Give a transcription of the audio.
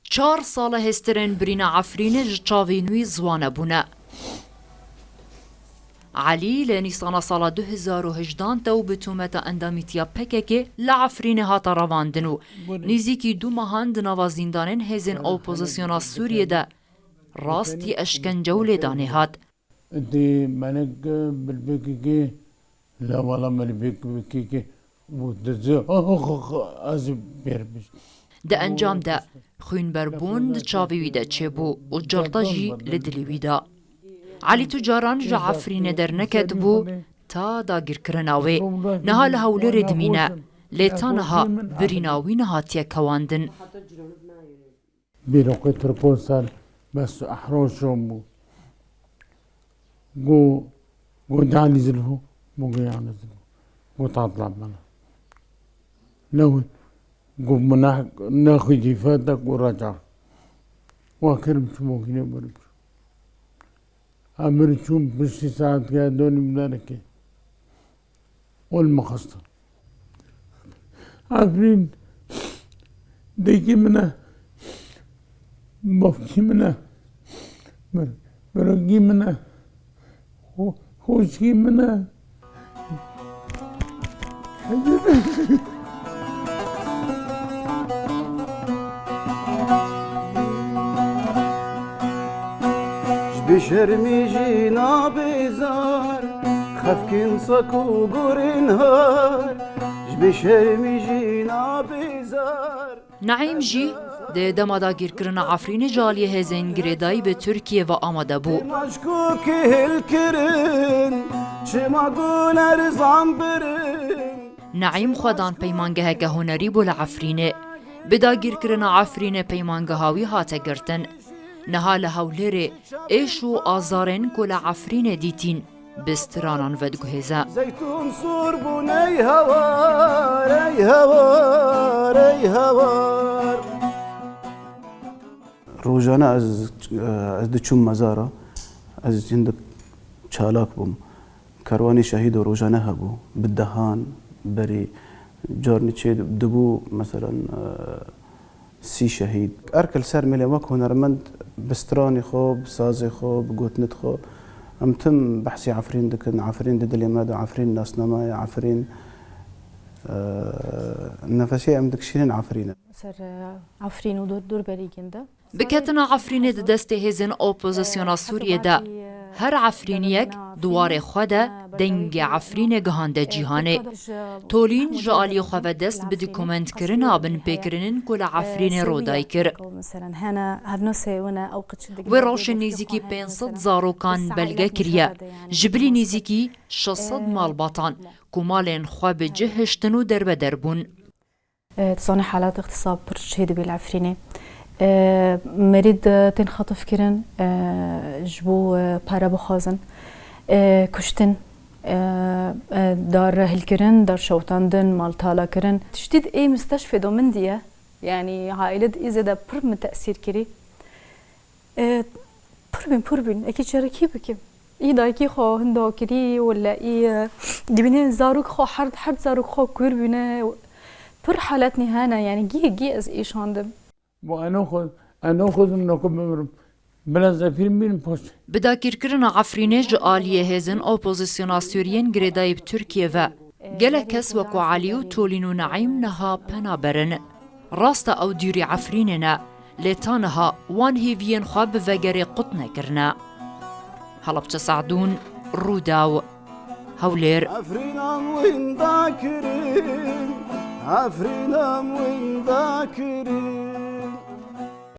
4 ساڵە هێسترێن برینە عەفرینە ji çavê nû zwane bûne. Elî li Nîsana sala 2018 tew bi tûmeta endamîtiya PKK li Efrînê hata revandin û nêzîkî 2 mehan di nava zîndanên hêzên opozisyona Sûriyê de rastî eşkence û lêdanê hat. Di encam de xwînberbûn di çavê wî de çêbû û cilta jî li dilê wî da. Elî tu caran ji Efrînê derneketibû ta dagirkirina wê. Niha li Hewlêrê dimîne, lê taniha birîna wî nehatiye kewandin. عمرتشوم بشي ساعات قاعدوني بذلك والمخصة عارفين ديكي منه بفكي منه برقي منه خوشي منه بشرمي جينا بزار خفكين صكو قرنهار بشرمي جينا بزار Naim jî di dema dagirkirina Efrînê ji aliyê hêzên girêdayî bi Tirkiye ve amade bû. مشكوكي هالكرن شما قولر زنبرن Naim xwedan peymangeheke hunerî bû li Efrînê. Bi dagirkirina Efrînê peymangeha wî hate girtin. Niha li Hewlêrê êş û azarên ku li Efrînê dîtîn bi stranan vediguhêze. زيتون صوربون اي هوار اي هوار اي هوار روزانه از دچوم مزاره از عندك چالاک بوم کاروانی شهید و روزانه هبو بالدهان بري جارني تشي دبو مثلا 30 شهيد اركل سر ملي وك هنرمند بستراني خو بسازي خو بقوتنت خو ام تم بحثي عفرين دكن عفرين ددلي مادو عفرين ناس نماي عفرين نفسي ام دكشين عفرين سر عفرين ودور بريجنده Biketina Efrînê di destê hêzên opozisyona Sûriyê de her Efrîniyek duwarê xwe de dengê Efrînê gihande cîhanê. Tolîn ji aliyê xwe ve dest bi dokumentkirina binpêkirinin ku li Efrînê rodayî kir. Wê rewşên nêzîkî 500 zarokan belge kiriye. Ji bilî nêzîkî 600 malbatan ku malên xwe bi cih hiştin û derbeder bûn. تصاني حالات اغتصاب برشيد بالعفريني مريض تنخطف كرن جبو بارا بخازن كشتن دار هالكرن دار شوطاندن مالتالا كرن تشديد اي مستشفى دومندية يعني عائلة إذا ده بر من تأثير كري بربين أكيد شاركي بكم إيه دايكي خو هندو كري ولا إيه دبنين زاروك خو حرد زاروك خو كوير بينا بر حالتني هانا يعني جي از إيشاندم أنا أخذ منكم بلا زفير من بوش. Bi dagirkirina Efrînê ji aliyê hêzên opozisyona Sûriyên girêdayî bi Tirkiye ve gelek kes wekû Elî û Tolîn û Naîm niha pena berin. Rasta ew dûrî Efrînê ne, lê ta niha wan hêviyên xwe bi vegerê qut nekirine. Helepçe Sa'dûn, Rûdaw, Hewlêr. عفرينا وين ذاكرين